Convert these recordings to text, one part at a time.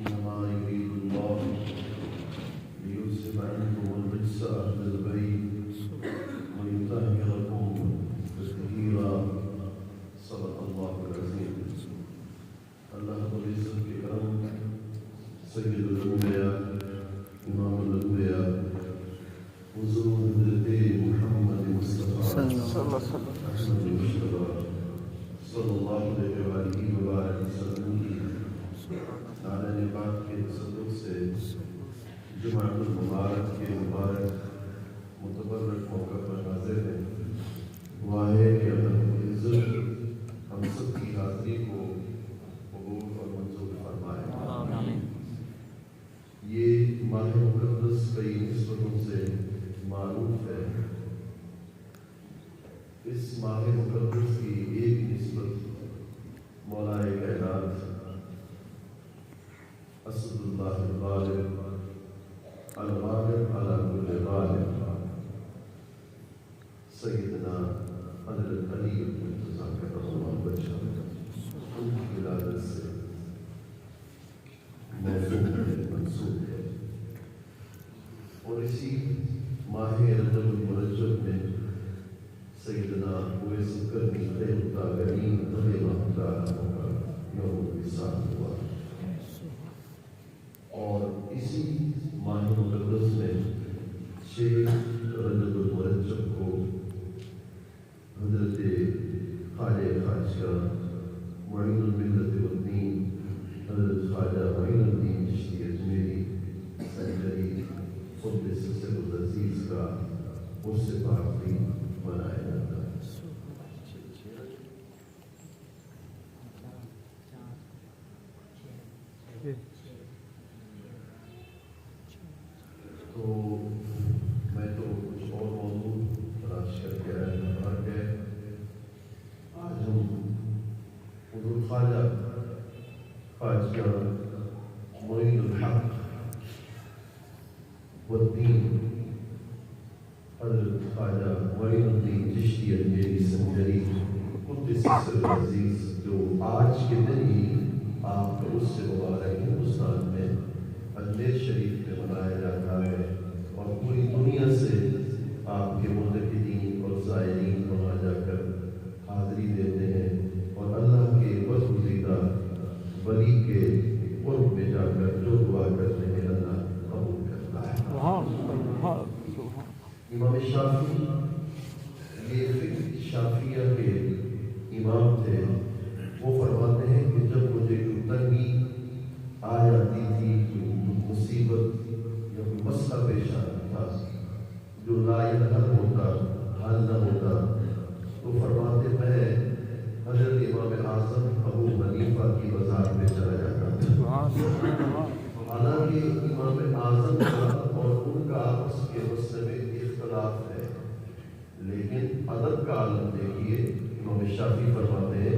إنما يريد الله ليذهب عنكم الرجس أهل البيت ويطهركم تطهيرا. صدق الله العظيم. اللہ رب العزت کے کرم، سید الانبیاء، امام الانبیاء، حضور حضرت محمد مصطفیٰ صلی اللہ علیہ وآلہ وسلم کی اعلی پاک کے تصدق سے جمعۃ المبارک کے مبارک متبرک موقع پر حاضر ہیں. دعا ہے کہ اللہ رب العزت ہم سب کی حاضری کو قبول اور منظور فرمائے. یہ ماہ مقدس کئی نسبتوں سے معروف ہے. اس ماہ مقدس کی ایک نسبت مولائے کائنات اسد اللہ الغالب الغالب علی کل غالب سیدنا حضرت علی المرتضیٰ کرم اللہ وجہہ ان کی ولادت سے منسوب ہے. اور اسی ماہ رجب المرجب میں سیدنا اویس کرنی خیر الطاہرین رضی اللہ تعالیٰ عنہ کا یوم وصال ہوا. اور اسی ماہ مقدس میں 6 رجب المرجب کو حضرت خواجہ خواجہ معین الملت والدین حضرت خواجہ معین الدین چشتی اجمیری سینچری قدس سر العزیز کا عرس پاک بھی منایا جاتا ہے. تو میں تو کچھ اور موضوع تلاش کر کے آ گئے. آج ہم حضور خواجہ خواجہ معین الحق والدین حضرت خواجہ معین الدین چشتی اجمیری سنجری قدس سر العزیز جو آج کے دن ہی آپ کے اس سے مبارک ہندوستان میں اجمیر شریف میں منایا جاتا ہے اور پوری دنیا سے آپ کے معتقدین اور زائرین وہاں جا کر حاضری دیتے ہیں اور اللہ کے برگزیدہ ولی کے قرب میں جا کر جو دعا کرتے ہیں اللہ قبول کرتا ہے. امام شافعی یہ فقہ شافعیہ کے امام تھے. وہ فرماتے ہیں کہ جب مجھے کوئی تنگی آ جاتی تھی، کوئی مصیبت یا کوئی مسئلہ پیش آتا تھا جو لا حل ہوتا، حل نہ ہوتا، تو فرماتے میں حضرت امام اعظم ابو حنیفہ کی وضاحت میں چلا جاتا تھا. حالانکہ امام اعظم کا اور ان کا آپس کے مسئلے میں اختلاف ہے، لیکن ادب کا عالم دیکھیے. امام شافعی فرماتے ہیں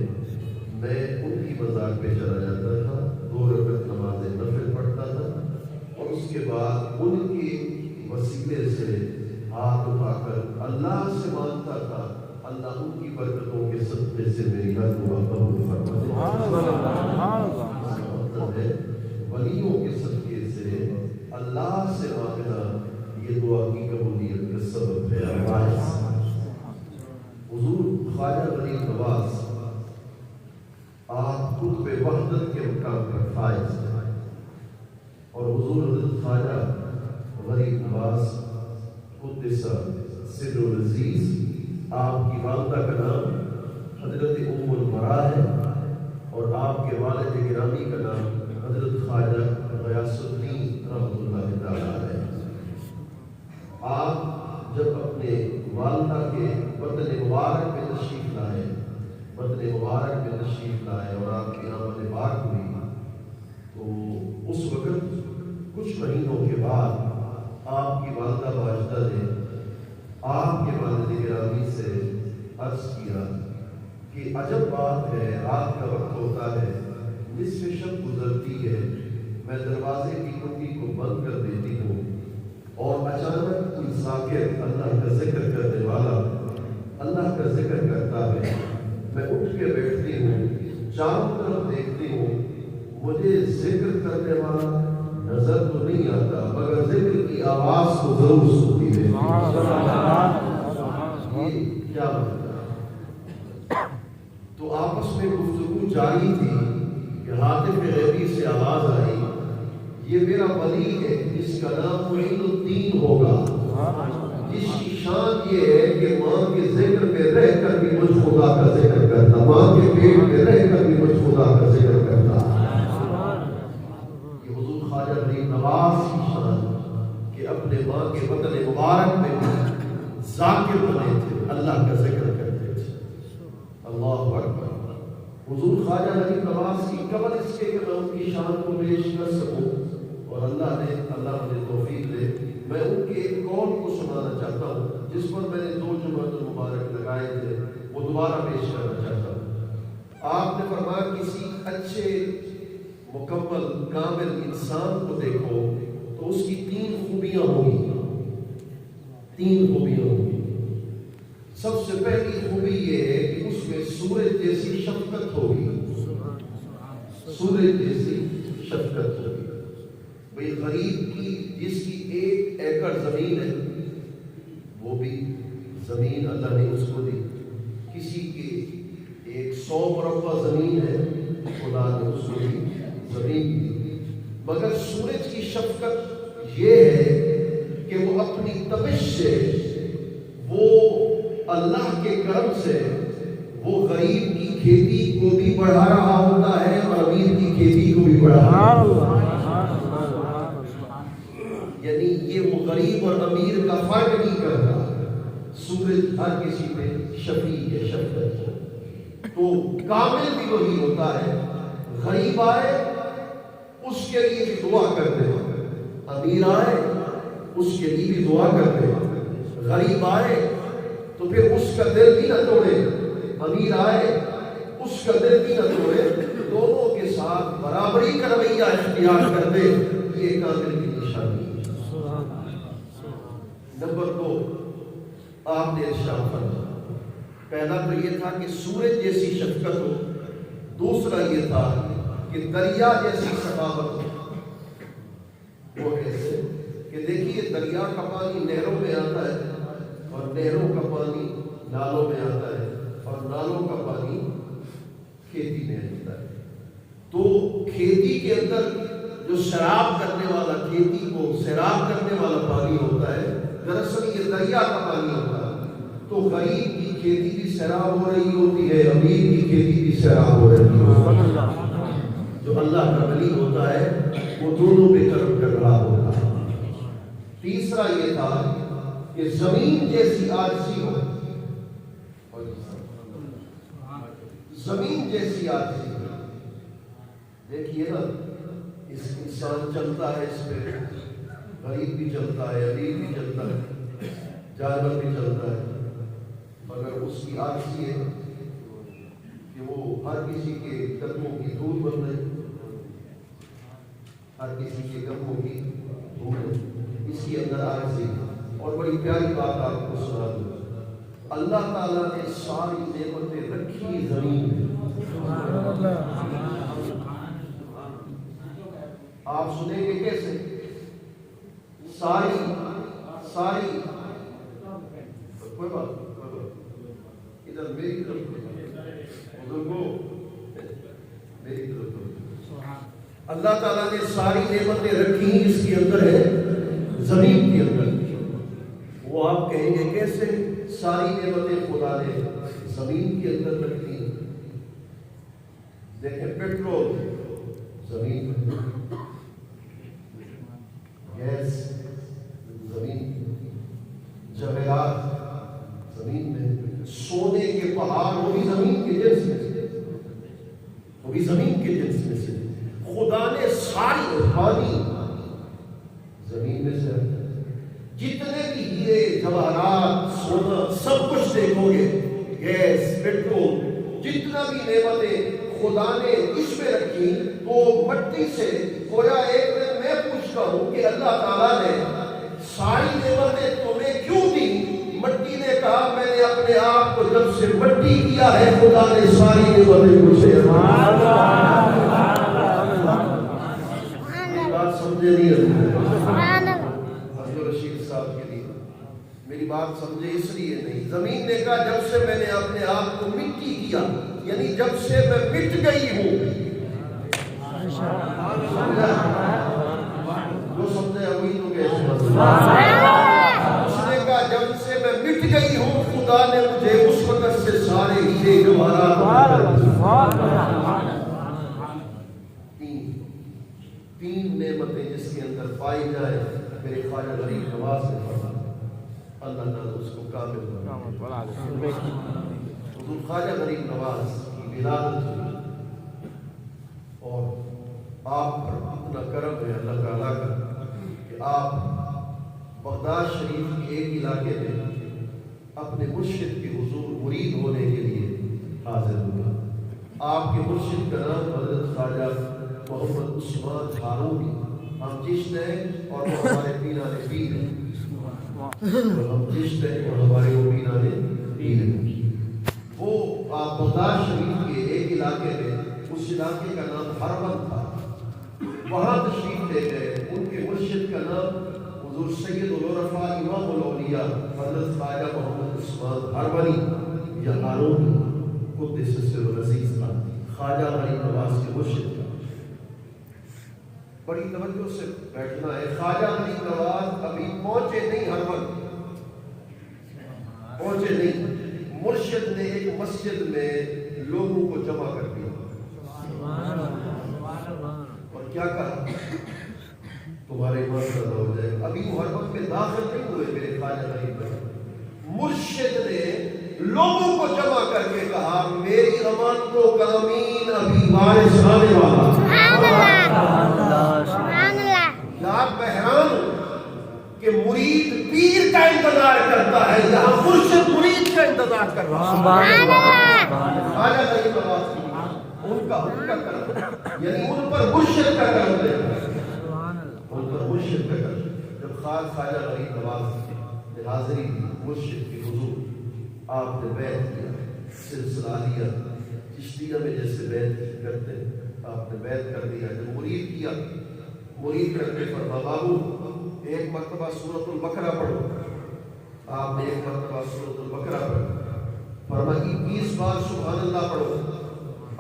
میں ان کی وضاحت میں چلا جاتا تھا، 2 رکعت نماز نفل پڑھتا تھا اور اس کے بعد ان کی وسیلے سے ہاتھ اٹھا کر اللہ سے مانگتا تھا اللہ ان کی برکتوں کے صدقے سے میری ہر دعا قبول فرما دے. مطلب ہے ولیوں کے صدقے سے اللہ سے مانگنا یہ دعا کی قبولیت کا سبب ہے. حضور خواجہ غریب نواز آپ قطب وحدت کے مقام پر فائز ہیں اور حضور حضرت خواجہ غریب نواز قدس سر العزیز آپ کی والدہ کا نام حضرت ام البراء ہے اور آپ کے والد گرامی کا نام حضرت خواجہ غیاث الدین رحمۃ اللہ تعالیٰ علیہ. آپ جب اپنے والدہ کے وطن مبارک میں تشریف لائے اور آپ کی آمد پاک ہوئی تو اس وقت کچھ مہینوں کے بعد آپ کی والدہ واجدہ نے آپ کے والد گرامی سے عرض کیا کہ عجب بات ہے، رات کا وقت ہوتا ہے، نصف شب گزرتی ہے، میں دروازے کی کنڈی کو بند کر دیتی ہوں اور اچانک کوئی ذاکر اللہ کا ذکر کرنے والا اللہ کا ذکر کرتا ہے، میں اٹھ کے بیٹھتی ہوں، چاروں طرف دیکھتی ہوں، مجھے ذکر کرنے والا نظر تو نہیں آتا مگر ذکر کی آواز کو ضرور سنتی ہے. یہ کیا مطلب؟ تو آپس میں گفتگو جاری تھی کہ ہاتف غیبی سے آواز آئی یہ میرا ولی ہے جس کا نام معین الدین ہوگا، جس کی شان یہ ہے کہ ماں کے ذکر میں رہ کر بھی مجھ خدا کا ذکر کرتا، ماں کے پیٹ میں رہ کر بھی مجھ خدا کا ذکر کرتا. یہ حضور خواجہ غریب نواز کی شان کہ اپنے ماں کے وطن مبارک میں بھی ذاکر بنے تھے، اللہ کا ذکر کرتے تھے. اللہ اکبر. حضور خواجہ غریب نواز کی قبل اس کے کہ میں ان کی شان کو پیش کر سکوں، اور اللہ مجھے توفیق دے، میں ان کے ایک قول کو سنانا چاہتا ہوں جس پر میں نے 2 جمعہ مبارک لگائے تھے، وہ دوبارہ پیش کرنا چاہتا ہوں. آپ نے فرمایا کسی اچھے مکمل کامل انسان کو دیکھو تو اس کی 3 خوبیاں ہوں گی. 3 خوبیاں ہوں گی. سب سے پہلی خوبی یہ ہے کہ اس میں سورج جیسی شفقت ہوگی. سورج جیسی شفقت ہوگی. بھئی غریب کی جس کی 1 ایکڑ زمین ہے وہ بھی زمین اللہ نے اس کو دی، کسی کے 100 مربع زمین ہے خدا نے اس کو دی زمین دی. مگر سورج کی شفقت یہ ہے کہ وہ اپنی تپش سے، وہ اللہ کے کرم سے وہ غریب کی کھیتی کو بھی بڑھا رہا ہوتا ہے اور امیر کی کھیتی کو بھی بڑھا رہا ہوتا ہے. یعنی یہ وہ غریب اور امیر کا فرق نہیں کرتا. سورج ہر کسی پہ شفیع ہے، شفقت ہے. تو کامل بھی وہی ہوتا ہے، غریب آئے اس کے لیے بھی دعا کرتے ہیں، امیر آئے اس کے لیے بھی دعا کرتے ہیں. غریب آئے تو پھر اس کا دل بھی نہ توڑے، امیر آئے اس کا دل بھی نہ توڑے، دونوں کے ساتھ برابری کا رویہ اختیار کر دے. یہ کامل کی نشانی ہے. نمبر 2 آپ نے ارشاد فرمایا، پہلا تو یہ تھا کہ سورج جیسی شفقت ہو، دوسرا یہ تھا کہ دریا جیسی سخاوت ہو. وہ کیسے کہ دیکھیے دریا کا پانی نہروں میں آتا ہے اور نہروں کا پانی نالوں میں آتا ہے اور نالوں کا پانی کھیتی میں آتا ہے. تو کھیتی کے اندر جو سیراب کرنے والا، کھیتی کو سیراب کرنے والا پانی ہوتا ہے، دراصل یہ دریا کا پانی ہوتا ہے. تو غریب کی کھیتی بھی سیراب ہو رہی ہوتی ہے، امیر کی کھیتی بھی سیراب ہو رہی ہوتی ہے. جو اللہ کا ولی ہوتا ہے وہ دونوں پہ کرم کر رہا ہوتا ہے. تیسرا یہ تھا کہ زمین جیسی عاجزی ہو. زمین جیسی عاجزی ہو. دیکھیے نا، اس انسان چلتا ہے، اس پہ غریب بھی چلتا ہے، امیر بھی چلتا ہے، جانور بھی چلتا ہے، مگر اس کی عاجزی ہے کہ وہ ہر کسی کے قدموں کی دھول بن رہی، ہر کسی کے قدموں کی دھول ہے. اس کے اندر عاجزی. اور بڑی پیاری بات آپ کو سنا دوں، اللہ تعالیٰ نے ساری نعمتیں رکھی زمین میں. آپ سنیں گے کیسے؟ ساری کوئی بات ادھر میری طرف بزرگوں، میری طرف. اللہ تعالیٰ نے ساری نعمتیں رکھی اس کے اندر ہے، زمین کے اندر. وہ آپ کہیں گے کیسے؟ ساری نعمتیں خدا نے زمین کے اندر رکھی. دیکھیں پیٹرول زمین میں، گیس زمین میں، جواہرات زمین میں، سونے کے پہاڑ وہ بھی زمین کے جنس میں سے، وہ بھی زمین کے جنس میں سے. خدا نے ساری پانی زمین میں سے، جتنے بھی ہیرے جواہرات سونا سب کچھ دیکھو گے، گیس پیٹرول جتنا بھی نعمتیں خدا نے اس میں رکھی تو مٹی سے. گویا ایک دن میں پوچھتا ہوں کہ اللہ تعالیٰ نے ساری نعمتیں تمہیں کیوں دی؟ مٹی نے کہا میں نے اپنے آپ کو جب سے مٹی کیا ہے خدا نے ساری نعمتیں مجھے. سمجھے نہیں سبحان اللہ عبد الرشید صاحب کے لیے میری بات سمجھے اس لیے نہیں. زمین نے کہا جب سے میں نے اپنے آپ کو مٹی کیا یعنی جب سے میں مٹ گئی ہوں. جو سمجھے وہی تو کیسے اس نے کہا جب سے میں مٹ گئی ہوں خدا نے مجھے اس وقت سے سارے ہیرے جواہرات تین نعمتیں جس کے اندر پائی جائے میرے خواجہ غریب نواز نے فرمایا اللہ تعالیٰ اس کو کامل بنا. حضور خواجہ غریب نواز کی ولادت ہوئی اور آپ پر اتنا کرم ہے اللہ تعالیٰ کا کہ آپ بغداد شریف کے ایک علاقے میں اپنے مرشد کے حضور مرید ہونے کے لیے حاضر ہوئے. آپ کے مرشد کا نام حضرت خواجہ محمد عثمان ہارونی. ہم جشن ہیں اور وہ ہمارے پیرانے پیر ہیں. ہم جشن ہیں اور ہمارے وہ پیرانے پیر ہیں. وہ آپ بغداد شریف کے ایک علاقے میں اس علاقے کا نام ہرمن تھا وہاں تشریف لے گئے. ان کے مرشد کا نام حضور سید العرفاء امام الاولیاء حضرت خواجہ محمد عثمان ہرمنی یا ہارونی قدس سر العزیز تھا. خواجہ غریب نواز کے مرشد کا بڑی توجہ سے بیٹھنا ہے. خواجہ غریب نواز ابھی پہنچے نہیں ہرمن پہنچے نہیں. مرشد نے ایک مسجد میں لوگوں کو جمع کر دیا اور کیا کہا تمہارے ایمان پیدا ہو جائے. ابھی محرم میں داخل نہیں ہوئے میرے خواجہ غریب نواز. مرشد نے لوگوں کو جمع کر کے کہا میری امانتوں کا امین ابھی وارث آنے والا. آپ حیران ہو کہ مرید پیر کا انتظار کرتا ہے یہاں مرشد مرید کا انتظار کر رہا ہے. خواجہ غریب نواز ان کا کرم یعنی ان پر مرشد کا کرم ہے. ان پر مرشد کا کرم. جب خواجہ غریب نواز نے حاضری دی مرشد کے حضور آپ نے بیعت کیا سلسلہ لیا چشتیہ میں جیسے بیعت کرتے ہیں آپ نے بیعت کر دیا. جب مرید کیا مرید کرتے فرما بابو ایک مرتبہ سورۃ البقرہ پڑھو. آپ نے ایک مرتبہ سورۃ البقرہ پڑھو. فرما 21 بار سبحان اللہ پڑھو.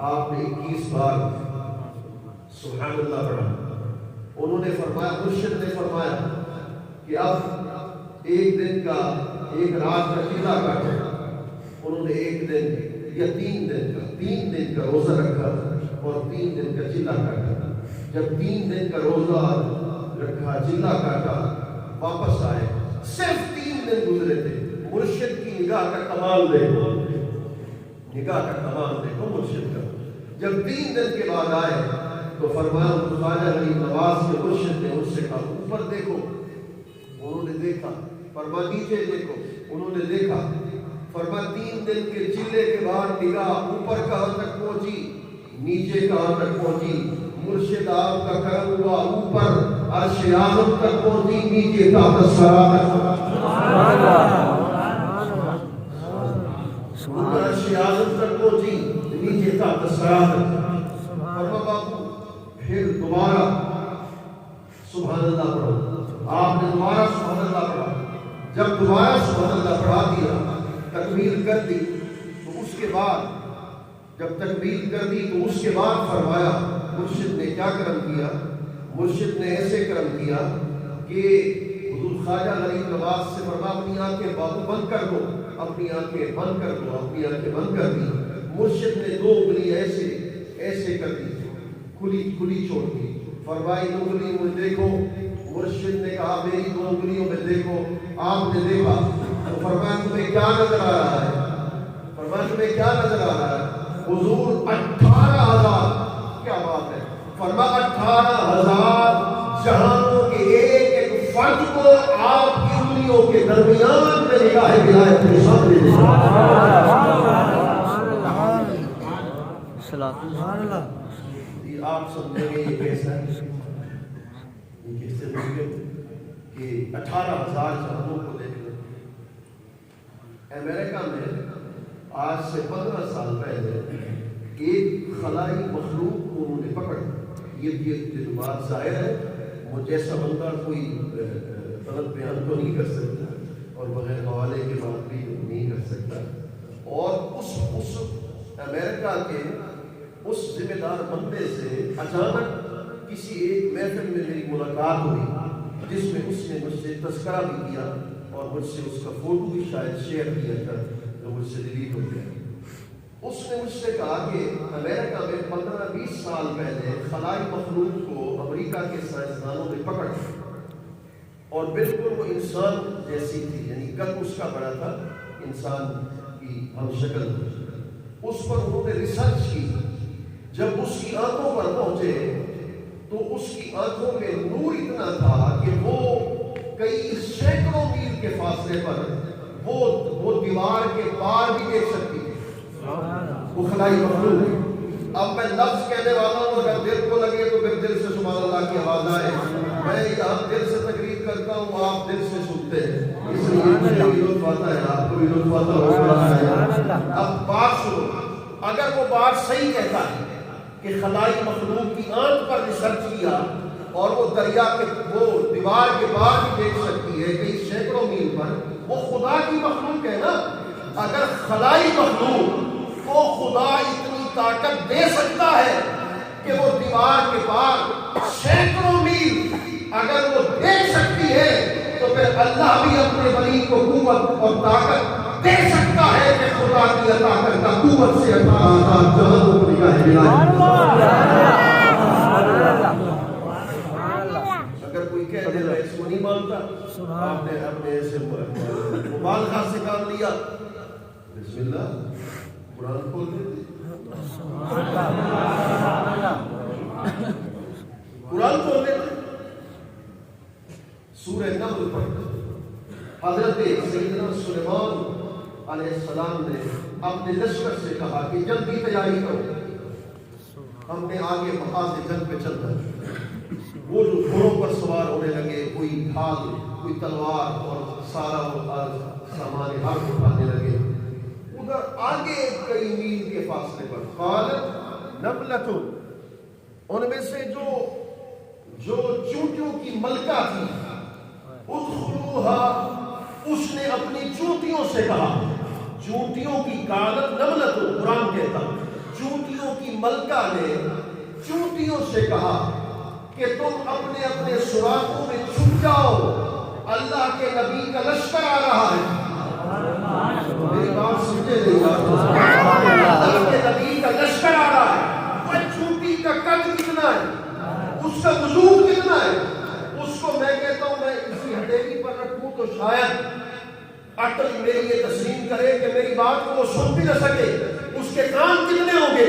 آپ نے 21 بار سبحان اللہ پڑھا. انہوں نے فرمایا مرشد نے فرمایا کہ اب ایک دن کا ایک رات کا چلا کاٹا. انہوں نے ایک دن یا 3 دن کا روزہ رکھا اور 3 دن کا چلا کاٹا. جب 3 دن کا روزہ رکھا چلا کاٹا واپس آئے صرف 3 دن گزرے تھے. مرشد کی نگاہ کا کمال دیکھو مرشد کا. جب 3 دن کے بعد آئے تو فرمایا خواجہ غریب نواز کے مرشد نے ان سے کہا اوپر دیکھو. انہوں نے دیکھا. فرما نیچے دیکھو. انہوں نے دیکھا. فرما 3 دن کے چلے کے بعد نگاہ اوپر کہاں تک پہنچی نیچے کہاں تک پہنچی. مرشد آپ کا کرم ہوا اوپر عرش اعظم تک پہنچی نیچے تحت الثری تک. اوپر عرش اعظم تک پہنچی نیچے تحت الثری تک. فرما بابو پھر دوبارہ سبحان اللہ پڑھو. آپ نے دوبارہ سبحان اللہ پڑھا. جب دوبارہ سبحان اللہ پڑھا دیا تکمیل کر دی تو اس کے بعد جب تکمیل کر دی تو اس کے بعد فرمایا مرشد نے کیا کرم کیا. مرشد نے ایسے کرم کیا کہ حضور خواجہ غریب نواز سے فرما اپنی آنکھیں بابو بند کر دو. اپنی آنکھیں بند کر دو. اپنی آنکھیں بند کر دی. مرشد نے 2 انگلی ایسے کر دی کھلی چھوڑ دی. فرمائی 2 انگلیوں میں دیکھو. مرشد نے کہا میری 2 انگلیوں میں دیکھو. آپ نے دیکھا تو فرمایا تمہیں کیا نظر آ رہا ہے. حضور 18,000. کیا بات ہے. فرما 18,000 جہانوں کے ایک فرد کو آپ کی انگلیوں کے درمیان میں نگاہ ولایت کے سامنے دے. آپ سمجھیں گے یہ کیسا ہے. یہ کیسے ممکن کہ 18,000 جہانوں کو دیکھنا. امریکہ میں آج سے 15 سال پہلے ایک خلائی مخلوق کو انہوں نے پکڑ. یہ بات ظاہر ہے وہ جیسا بندہ کوئی غلط بیان تو نہیں کر سکتا اور بغیر حوالے کے بات بھی نہیں کر سکتا. اور اس امریکہ کے اس ذمہ دار بندے سے اچانک کسی ایک محفل میں میری ملاقات ہوئی جس میں اس نے مجھ سے تذکرہ بھی کیا اور مجھ سے اس کا فوٹو بھی شاید شیئر کیا تھا جو مجھ سے ڈیلیٹ ہو گیا. اس نے مجھ سے کہا کہ امریکہ میں 15-20 سال پہلے خلائی مخلوق کو امریکہ کے سائنسدانوں نے پکڑ اور بالکل وہ انسان جیسی تھی، یعنی قد اس کا بڑا تھا، انسان کی ہم شکل. اس پر انہوں نے ریسرچ کی. جب اس کی آنکھوں پر پہنچے تو اس کی آنکھوں میں نور اتنا تھا کہ وہ کئی سینکڑوں میل کے فاصلے پر وہ دیوار کے پار بھی دیکھ سکتی ہے. وہ خلائی مخلوق ہے. اب میں لفظ کہنے والا ہوں، اگر دل کو لگے تو پھر دل سے سبحان اللہ کی آواز آئے. میں یہاں دل سے تقریر کرتا ہوں، آپ دل سے سنتے ہیں، اس لیے مجھے بھی لطف آتا ہے، آپ کو بھی لطف آتا ہوگا. اب بات سنو. اگر وہ بات صحیح کہتا ہے کہ خلائی مخلوق کی آنکھ پر ریسرچ کیا اور وہ دریا کے وہ دیوار کے پار بھی دیکھ سکتی ہے کئی سینکڑوں میل پر، وہ خدا کی مخلوق ہے نا. اگر خلائی مخلوق کو خدا اتنی طاقت دے سکتا ہے کہ وہ دیوار کے پار سینکڑوں میل اگر وہ دیکھ سکتی ہے تو پھر اللہ بھی اپنے ولی کو قوت اور طاقت دے سکتا ہے کہ خدا کی عطا کردہ قوت سے 18,000 جہاں کو نگاہ ملائے. اگر کوئی کہہ دے میں اس کو نہیں مانتا، آپ نے اپنے ایسے مبالغہ سے کام لیا. بسم اللہ، قرآن کھول دیتے، قرآن کھول دیتے. سورہ نمل پر حضرت سیدنا سلیمان علیہ السلام نے اپنے لشکر سے کہا کہ جلدی تیاری کرو، ہم نے آگے محاذ جنگ پہ چلنا ہے. وہ جو گھوڑوں پر سوار ہونے لگے، کوئی ڈھال، کوئی تلوار اور سارا وہ سامان ہاتھ اٹھانے لگے. ادھر آگے کئی میل کے فاصلے پر قالت نملۃ، ان میں سے جو چونٹیوں کی ملکہ تھی، ادخلوها، اس نے اپنی چونٹیوں سے کہا. چونٹیوں کی قالت نملۃ، قرآن کہتا چونٹیوں کی ملکہ نے چونٹیوں سے کہا کہ تم اپنے اپنے سوراخوں میں چھپ جاؤ، اللہ کے نبی کا لشکر آ رہا ہے. میری بات سمجھے نہیں آپ؟ اللہ کے نبی کا لشکر آ رہا ہے. وہ چونٹی کا قد کتنا ہے، اس کا وجود کتنا ہے، اس کو میں کہتا ہوں میں اسی ہتھیلی پر رکھوں تو شاید عقل میری یہ تسلیم کرے کہ میری بات کو وہ سن بھی نہ سکے. اس کے کان کتنے ہوں گے؟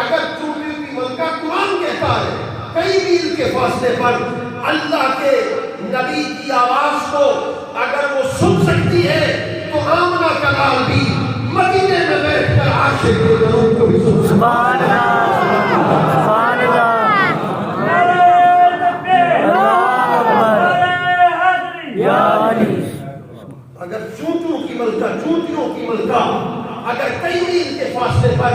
اگر چونٹی کی ملکہ قرآن کہتا ہے کئی میل کے فاصلے پر اللہ کے نبی کی آواز کو اگر وہ سن سکتی ہے تو آمنہ کا لال بھی مدینے میں بیٹھ کر عاشق کے درود کو بھی سن سکتا ہے. سبحان اللہ. اگر چونٹیوں کی ملکہ اگر کئی میل کے فاصلے پر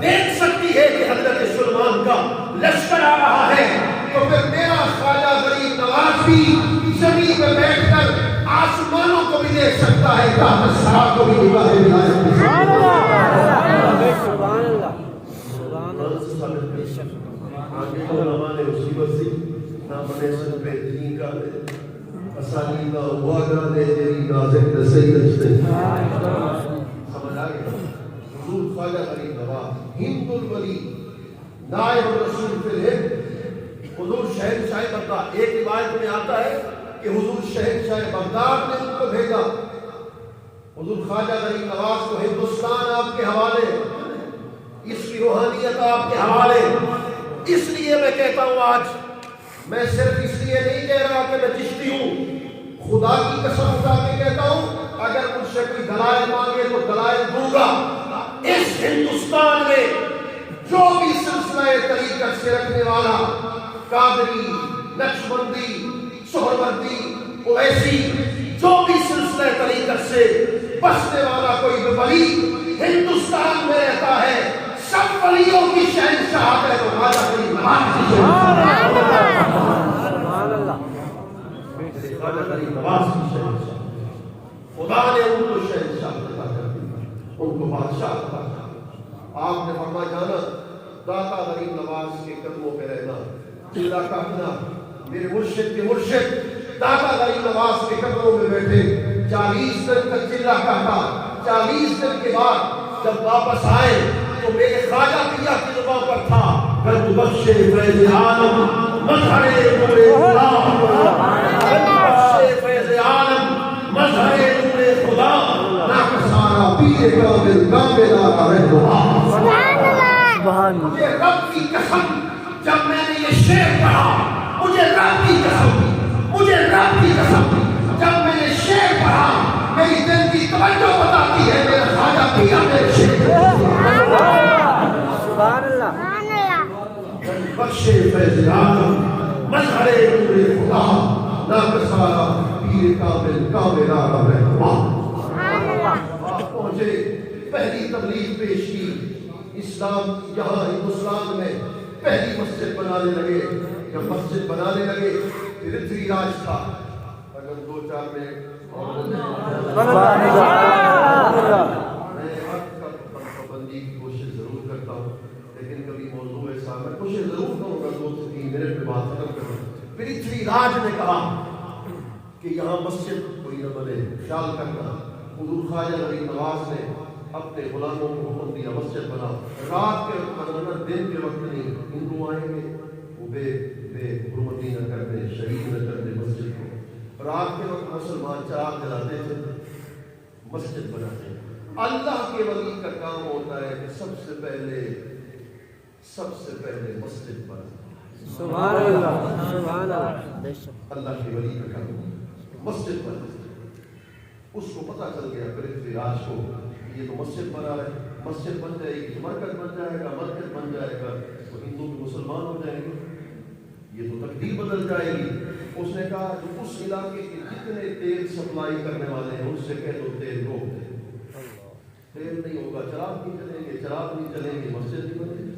دیکھ سکتی ہے کہ حضرت سلیمان کا لشکر آ رہا ہے تو پھر میرا خواجہ غریب نواز بھی زمین میں بیٹھ کر آسمانوں کو بھی دیکھ سکتا ہے، تحت ثری کو بھی نگاہ ملائے. سبحان اللہ، سبحان اللہ، سبحان اللہ. آگے علماء نے اسی وسیع نام نیسن پہ دین کا اسالیدہ واگا دے تیری نازک سید سے سمجھ آگے. حضور خواجہ غریب نواز ہند الولی نائب رسول فی الہند، حضور شہنشاہ بغداد. ایک روایت میں آتا ہے کہ حضور شہنشاہ بغداد نے ان کو بھیجا. حضور خواجہ غریب نواز کو ہندوستان آپ کے حوالے، اس کی روحانیت آپ کے حوالے. اس لیے میں کہتا ہوں آج میں صرف اس لیے نہیں کہہ رہا کہ میں چشتی ہوں، خدا کی قسم اٹھا کے کہتا ہوں اگر مجھ سے کوئی دلائل مانگے تو دلائل دوں گا. اس ہندوستان میں جو بھی سلسلہ طریقت سے رکھنے والا، قادری، نقشبندی، سہروردی، اویسی، جو بھی سلسلہ طریقت سے بسنے والا کوئی بھی ولی ہندوستان میں رہتا ہے، سب ولیوں کی شہنشاہت ہے تو خواجہ غریب نواز کی شہنشاہت. غریب نواز کی شہنشاہ، خدا نے ان کو شہنشاہ عطا کر دیا، ان کو بادشاہ عطا کر دیا۔ آپ نے فرمایا جانا داتا غریب نواز کے قدموں پہ رہنا، چلا کاٹنا، میرے مرشد کے مرشد داتا غریب نواز کے قدموں میں بیٹھے 40 دن تک چلا کاٹا۔ 40 دن کے بعد جب واپس آئے تو میرے خواجہ پیا کی زبان پر تھا گرد بخش فیض عالم مظہر نور خدا، گرد بخش فیض عالم مظہر نور خدا، ناکسارا پیر کامل کاملہ رہنما۔ مجھے رب کی قسم جب میں نے یہ شعر پڑھا، مجھے رب کی قسم جب میں نے شعر پڑھا، میری دل کی توجہ بتاتی ہے میرا خواجہ پیا میرے شعر۔ سبحان اللہ۔ بخش فیض عالم مظہر نور خدا، ناکسارا پیر کامل کاملہ رہنما۔ آپ پہنچے، پہلی تبلیغ پیش کی، اسلام یہاں ہندوستان میں پہلی مسجد بنانے لگے۔ جب مسجد بنانے لگے پرتھوی راج تھا، اگر 2-4 منٹ اور میں حق کا پابندی کی کوشش ضرور کرتا ہوں، لیکن کبھی موضوع ایسا میں کوشش ضرور کروں گا 2 سے 3 منٹ میں بات ختم کروں۔ پرتھوی راج نے کہا کہ یہاں مسجد کوئی نہ بنے، خیال کرنا۔ حضور خواجہ غریب نواز نے اپنے غلاموں کو حکم دیا مسجد بنا۔ رات کے وقت، دن کے وقت نہیں، ہندو آئیں گے وہ بے حرمتی نہ کرنے، شہید نہ کرنے مسجد کو۔ رات کے وقت مسلمان چراغ جلاتے تھے، مسجد بناتے۔ اللہ کے ولی کا کام ہوتا ہے کہ سب سے پہلے مسجد بنا۔ سبحان اللہ، سبحان اللہ۔ اللہ کے ولی کا کام مسجد بنا۔ اس کو پتہ چل گیا پرتھوی راج کو یہ تو مسجد بنا ہے، مسجد بن جائے گی، مرکز بن جائے گا، مرکز بن جائے گا تو ہندو بھی مسلمان ہو جائیں گے، یہ تو تقدیر بدل جائے گی۔ اس نے کہا جو اس علاقے کے جتنے تیل سپلائی کرنے والے ہیں ان سے کہہ دو تیل روک دیں، تیل نہیں ہوگا، چراغ نہیں چلیں گے، چراغ نہیں چلیں گے، مسجد نہیں بنے گی۔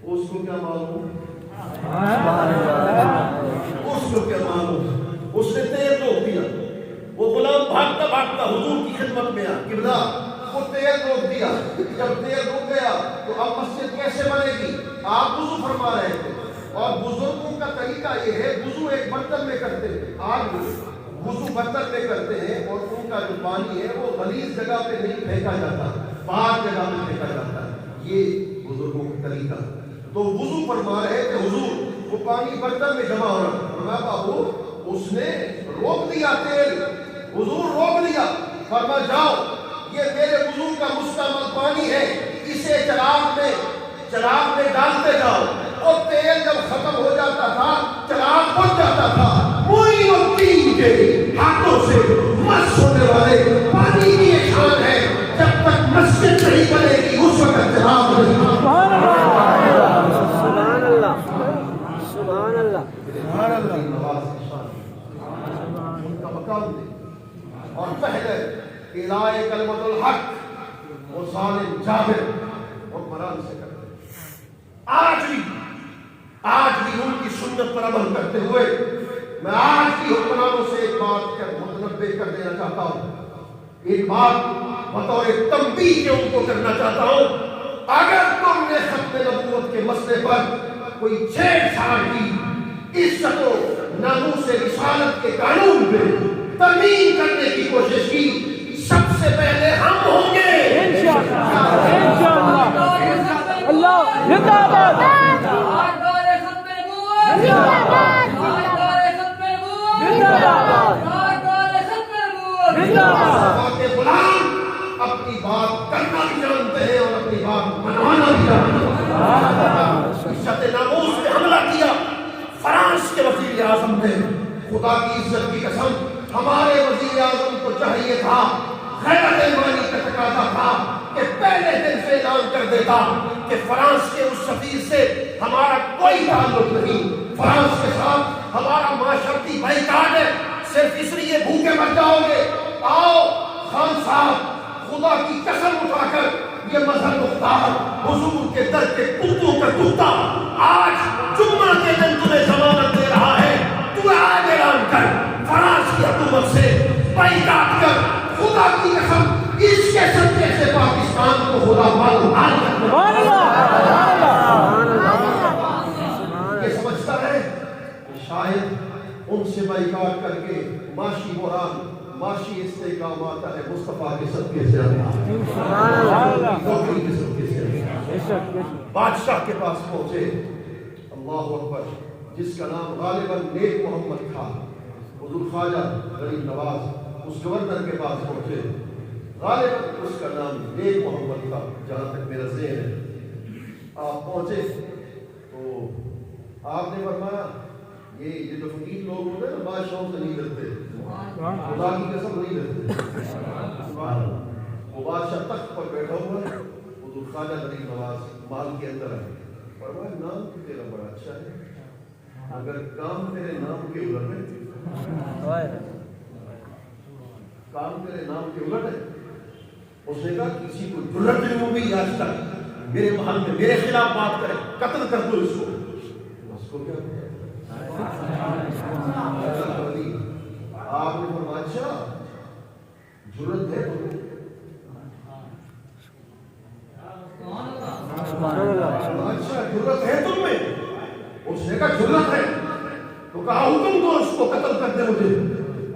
اس کو کیا معلوم، اس کو کیا معلوم، اس نے تیل روک دیا۔ وہ غلام بھاگتا بھاگتا حضور کی خدمت میں آ، قبلہ وہ تیل روک دیا۔ جب تیل رک گیا تو اب مسجد کیسے بنے گی؟ آپ وضو فرما رہے تھے، اور بزرگوں کا طریقہ یہ ہے وضو ایک برتن میں کرتے ہیں۔ آج وضو برتن میں کرتے ہیں اور ان کا جو پانی ہے وہ غلیظ جگہ پہ نہیں پھینکا جاتا، پاک جگہ پہ پھینکا جاتا ہے، یہ بزرگوں کا طریقہ۔ تو وضو فرما رہے تھے حضور، وہ پانی برتن میں جمع ہو رہا، فرمایا بابو اس نے روک دیا تیل، حضور روک دیا، فرما جاؤ یہ میرے وضو کا مستعمل پانی ہے، اسے چراغ میں ڈالتے جاؤ۔ اور تیل جب ختم ہو جاتا تھا چراغ بجھ جاتا تھا۔ معین الدین کے ہاتھوں سے مس ہونے والے پانی کی یہ شان ہے، جب تک مسجد نہیں بنے گی اس وقت چراغ نہیں۔ سبحان اللہ، سبحان اللہ، سبحان اللہ، سبحان اللہ۔ ان کا مقام دے اور پہلے الہی کلمت الحق وہ ظالم جابر حکمران سے کرتے۔ آج بھی ان کی سنت پر عمل کرتے ہوئے میں آج کی حکمرانوں سے ایک بات متنبہ کر دینا چاہتا ہوں، ایک بات بطور تنبیہ کے ان کو کرنا چاہتا ہوں۔ اگر تم نے ختم نبوت کے مسئلے پر کوئی چھیڑ چھاڑ کی، عزت و ناموس رسالت کے قانون پہ ترمیم کرنے کی کوشش کی، سب سے پہلے ہم ہوں گے انشاءاللہ۔ اللہ زندہ باد، غلام اپنی بات کرنا بھی جانتے ہیں اور اپنی بات منوانا بھی جانتے ہیں۔ عزت ناموس پہ حملہ کیا فرانس کے وزیر اعظم نے۔ خدا کی عزت کی قسم ہمارے وزیر اعظم کو چاہیے تھا، غیرت ایمانی کا تقاضا تھا کہ پہلے دن سے اعلان کر دیتا کہ فرانس کے اس سفیر سے ہمارا کوئی تعلق نہیں، فرانس کے ساتھ ہمارا معاشرتی بائیکاٹ ہے، صرف اس لیے بھوکے مر جاؤ گے۔ آؤ خان صاحب، خدا کی قسم اٹھا کر یہ مظہر مختار حضور کے در کے کتوں کا کتا آج جمعہ کے دن تمہیں ضمانت دے رہا ہے، تو آج اعلان کر فرانس کی کر خدا کی قسم اس کے صدقے سے پاکستان کو خدا مالدار کر دے. یہ سمجھتا ہے کہ شاید ان سے بائیکاٹ کر کے معاشی بحران معاشی استحکام آتا ہے مصطفیٰ کے صدقے سے نوکری کے صدقے سے. بادشاہ کے پاس پہنچے اللہ اکبر جس کا نام غالباً نیک محمد تھا. حضور خواجہ غریب نواز اس گورنر کے پاس پہنچے غالباً اس کا نام نیک محمد تھا جہاں تک میرا ذہن ہے. آپ پہنچے تو آپ نے فرمایا یہ جو فقیر لوگ ہوتے ہیں نا بادشاہوں سے نہیں ڈرتے خدا کی قسم نہیں ڈرتے. وہ بادشاہ تخت پر بیٹھا ہوا ہے حضور خواجہ غریب نواز محل کے اندر ہے. فرمایا نام تو تیرا بڑا اچھا ہے اگر کام تیرے نام کے الٹ ہے کام تیرے نام کے الٹ ہے. اس نے کہا کسی کو جرأت نہیں ہوگی آج تک میرے محل میں میرے خلاف بات کرے قتل کر دو اس کو. اس کو کیا آپ نے فرمایا اچھا جرأت ہے اچھا جرأت ہے تم میں. اس نے کہا جرأت ہے تو کہا حکم دو اس کو قتل کر دے مجھے.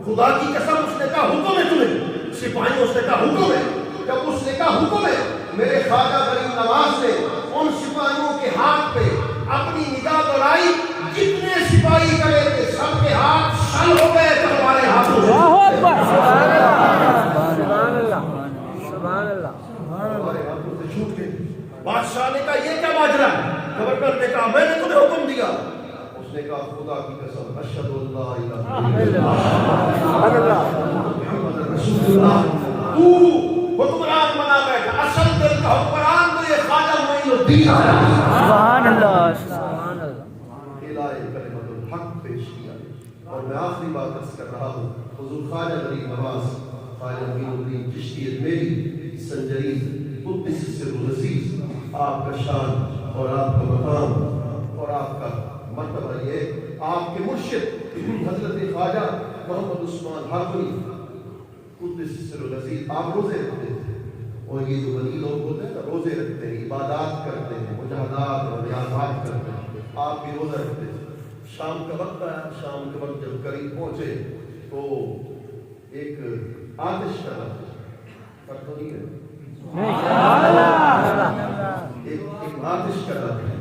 خدا کی قسم اس نے کہا حکم ہے تمہیں. سپاہیوں اس نے کہا حکم ہے. جب اس نے کہا حکم ہے میرے خواجہ غریب نواز نے ان سپاہیوں کے ہاتھ پہ اپنی نگاہ دوڑائی جتنے سپاہی کرے تھے سب کے ہاتھ شل ہو گئے تو ہمارے ہاتھوں سے ہمارے ہاتھوں سے چھوٹ گئے. بادشاہ نے کہا یہ کیا ماجرا ہے. گورنر نے کہا میں نے تمہیں حکم دیا. اس نے کہا خدا کی قسم اشہد اللہ الہ الا اللہ محمد رسول اللہ تو حکمران بنا بیٹھا. اصل دل کا حکمران تو یہ خواجہ معین الدین سبحان اللہ سبحان اللہ الہی کلمۃ الحق پیش کیا. اور میں آخری بات عرض کر رہا ہوں حضور خواجہ غریب نواز خواجہ معین الدین چشتی اجمیری سنجری قدس السر العزیز آپ کا شان اور آپ کا مقام اور آپ کا مرتبہ یہ آپ کے مرشد حضرت خواجہ محمد عثمان حاکمی قدس السر العزیز آپ روزے رکھتے تھے. اور یہ جو ولی لوگ ہوتے ہیں نا روزے رکھتے ہیں عبادات کرتے ہیں مجاہدات اور ریاضات کرتے ہیں. آپ بھی روزہ رکھتے تھے. شام کا وقت آیا. شام کے وقت جب قریب پہنچے تو ایک آتش کا فرق نہیں ہے ایک آتش کدا ہے.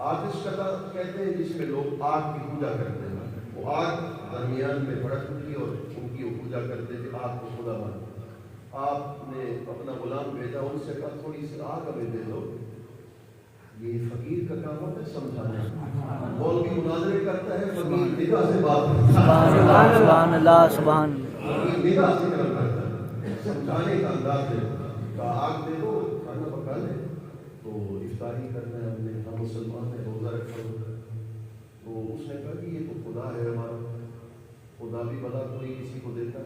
آتش کدا کہتے ہیں جس میں لوگ آگ کی پوجا کرتے ہیں. وہ آگ درمیان میں بھڑکتی تھی اور ان کی وہ پوجا کرتے تھے آگ کو خدا مان. آپ نے اپنا غلام بھیجا ان سے کہا تھوڑی سی آگ ہمیں دے دو. یہ فقیر کا کام ہوتا ہے سمجھانا. مولوی مناظرے کرتا ہے فقیر نگاہ سے بات کرتا ہے سبحان اللہ سبحان اللہ نگاہ سے کام کرتا ہے سمجھانے کا انداز ہے. آگ دے دو کھانا پکا لے تو افطاری کرنا ہے. ہم نے ہم مسلمان ہیں روزہ رکھا ہو. تو اس نے کہا کہ یہ تو خدا ہے ہمارا. خدا بھی بلا کوئی کسی کو دیتا ہے.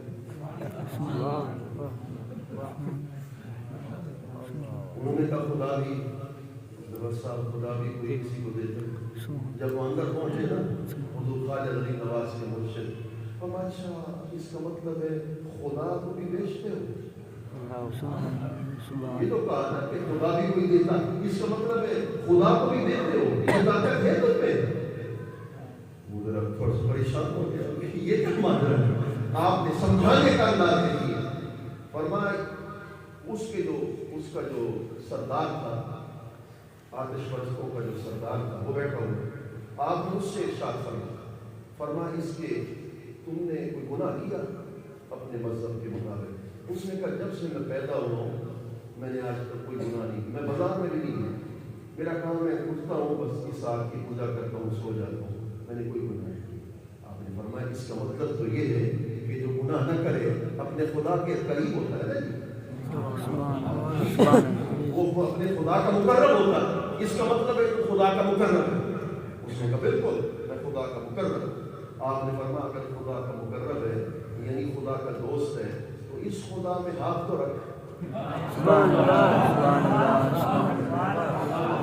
انہوں نے کہا خدا بھی صاحب خدا بھی کوئی کسی کو دیتا ہے. جب وہ اندر پہنچے نا حضور خواجہ غریب نواز کے مرشد فرمایا اچھا اس کا مطلب ہے خدا کو بھی بیچتے ہو. یہ تو کہا نا کہ خدا بھی کوئی دیتا. اس کا مطلب ہے خدا کو بھی دیتے ہو. یہ طاقت ہے تم میں. وہ ذرا تھوڑا سا پریشان ہو گیا یہ کیا ماجرا ہے. آپ نے سمجھانے کا انداز دیکھیے. فرمایا اس کا جو سردار تھا آتش پرستوں کا جو سردار تھا وہ بیٹھا ہوا. آپ نے اس سے ارشاد فرمایا اس کے تم نے کوئی گناہ کیا اپنے مذہب کے مطابق. اس نے کہا جب سے میں پیدا ہوا ہوں میں نے آج تک کوئی گناہ نہیں. میں بازار میں بھی نہیں ہوں. میرا کام ہے اٹھتا ہوں بس اس آگ کی پوجا کرتا ہوں سو جاتا ہوں. میں نے کوئی گناہ نہیں. آپ نے فرمایا اس کا مطلب تو یہ ہے کہ جو گناہ نہ کرے اپنے خدا کے قریب ہوتا ہے نا. وہ اپنے خدا کا مقرب ہوتا ہے. اس کا مطلب ہے کہ خدا کا مقرب ہے. اس نے کہا بالکل میں خدا کا مقرب. آپ نے فرمایا اگر خدا کا مقرب ہے یعنی خدا کا دوست ہے تو اس خدا میں ہاتھ تو رکھ. سبحان اللہ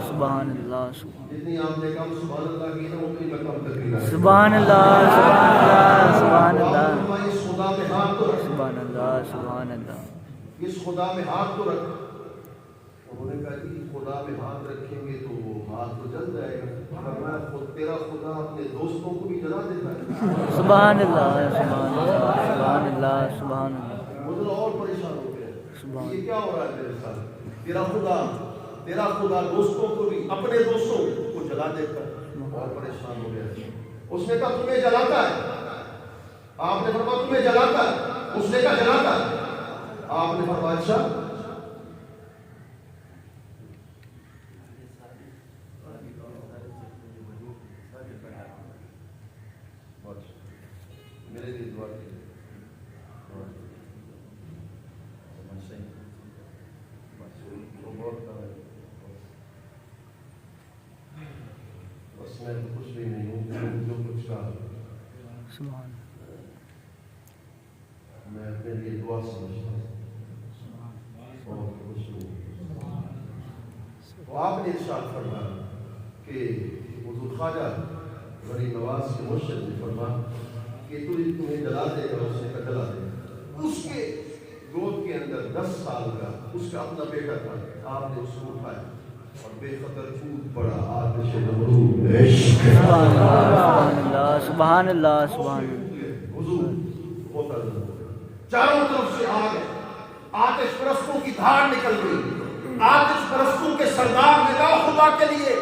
سبحان اللہ جتنی آپ نے کام سبحان اللہ کی نا اتنی میں کم تقریر سبحان اللہ سبحان اللہ سبحان اللہ اس خدا میں ہاتھ تو رکھ. سبحان اللہ اس خدا میں ہاتھ تو رکھ. انہوں نے کہا جی خدا میں ہاتھ رکھیں گے تو وہ ہاتھ تو جل جائے گا. فرمایا خود تیرا خدا اپنے دوستوں کو بھی جلا دیتا ہے. سبحان اللہ سبحان اللہ سبحان اللہ سبحان اللہ. مجھے اور پریشان ہو گیا یہ کیا ہو رہا ہے میرے ساتھ. تیرا خدا دوستوں کو بھی اپنے دوستوں کو جلا دیتا ہے. اور پریشان ہو گیا. اس نے کہا تمہیں جلاتا ہے. آپ نے فرمایا تمہیں جلاتا ہے. اس نے کہا جلاتا ہے. آپ نے فرمایا اچھا. میرے لیے دعا کیجیے. بس میں تو کچھ بھی نہیں ہوں. جو کچھ کہا میں اپنے لیے دعا سمجھتا ہوں اور کچھ نہیں. تو آپ نے ارشاد فرمایا کہ حضور خواجہ غریب نواز کے مرشد نے فرمایا کہ تو تمہیں جلا دے گا. اس نے کہا جلا دے گا. اس کے گود کے اندر 10 سال کا اس کا اپنا بیٹا تھا. آپ نے اس کو اٹھایا اور بے خطر کود پڑا آتش نمرود عشق. سبحان اللہ سبحان اللہ. حضور ہوتا رہا. چاروں طرف سے آگ ہے. آتش پرستوں کی دھاڑ نکل گئی. آتش پرستوں کے سردار نے کہا خدا کے لیے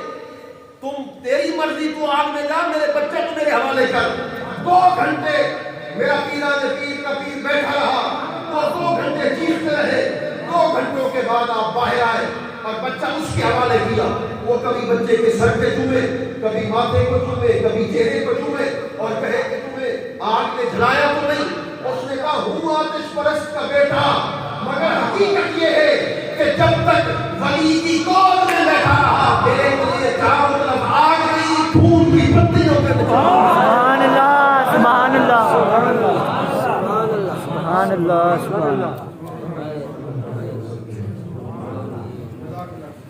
تم تیری مرضی تو آگ میں جا, میرے بچے تو میرے حوالے کر. 2 گھنٹے میرا پیران پیر کا پیر بیٹھا رہا. وہ 2 گھنٹے چیختے رہے. 2 گھنٹوں کے بعد آپ باہر آئے اور بچہ اس کے حوالے کیا. وہ کبھی بچے کے سر پہ چومے, کبھی ماتھے کو چومے, کبھی چہرے کو چومے اور کہے کہ تمہیں آگ نے جلایا تو نہیں. اس نے کہا ہوں آتش پرست کا بیٹا, مگر حقیقت یہ ہے کہ جب تک ولی کی گود میں بیٹھا رہا میرے لیے چاروں طرف آگ نہیں, پھول کی پتیوں پہ سبحان اللہ سبحان اللہ سبحان اللہ سبحان اللہ.